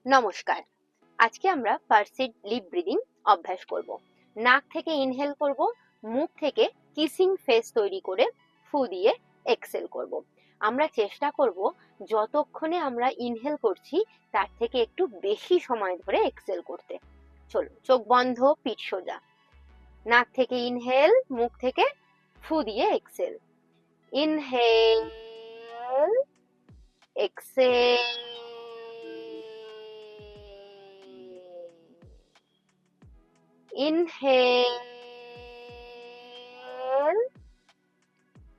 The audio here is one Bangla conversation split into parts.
নমস্কার। আজকে আমরা পার্সিড লিপ ব্রিদিং অভ্যাস করব। নাক থেকে ইনহেল করব, মুখ থেকে কিসিং ফেস তৈরি করে ফু দিয়ে এক্সেল করব। আমরা চেষ্টা করব যতক্ষণে আমরা ইনহেল করছি তার থেকে একটু বেশি সময় ধরে এক্সেল করতে। চলো, চোখ বন্ধ, পিঠ সোজা। নাক থেকে ইনহেল, মুখ থেকে ফু দিয়ে exhale. Inhale, exhale, inhale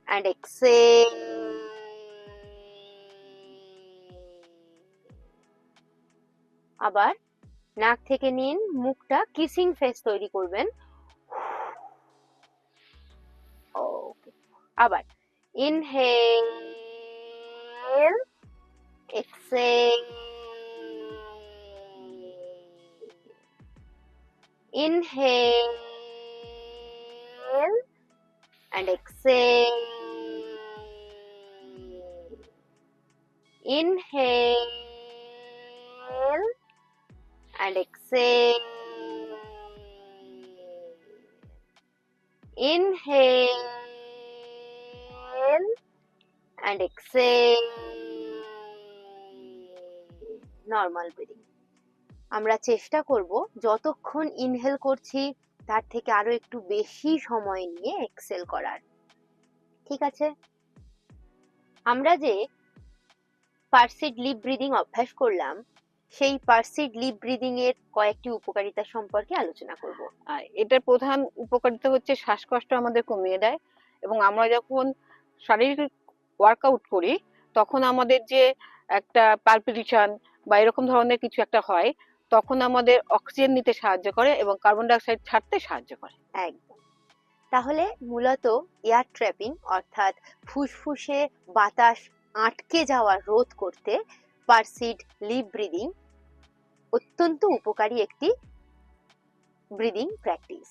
and exhale. আবার নাক থেকে নিন, মুখটা কিসিং ফেস তৈরি করবেন। ওকে, আবার inhale, exhale, inhale and exhale, inhale and exhale, inhale and exhale. Normal breathing. আমরা চেষ্টা করব যতক্ষণ ইনহেল করছি তার থেকে আরো একটু বেশি সময় নিয়ে এক্সেল করার। ঠিক আছে? আমরা যে পার্সিড লিপ ব্রিদিং অভ্যাস করলাম, সেই পার্সিড লিপ ব্রিদিং এর কয়েকটি উপকারিতা সম্পর্কে আলোচনা করব। এটার প্রধান উপকারিতা হচ্ছে শ্বাসকষ্ট আমাদের কমিয়ে দেয়, এবং আমরা যখন শারীরিক ওয়ার্কআউট করি তখন আমাদের যে একটা পালপিটেশন বা এরকম ধরনের কিছু একটা হয়, তখন আমাদের অক্সিজেন নিতে সাহায্য করে এবং কার্বন ডাই অক্সাইড ছাড়তে সাহায্য করে। একদম। তাহলে মূলত এয়ার ট্র্যাপিং অর্থাৎ ফুসফুসে বাতাস আটকে যাওয়া রোধ করতে পার্সিড লিপ ব্রিদিং অত্যন্ত উপকারী একটি ব্রিদিং প্র্যাকটিস।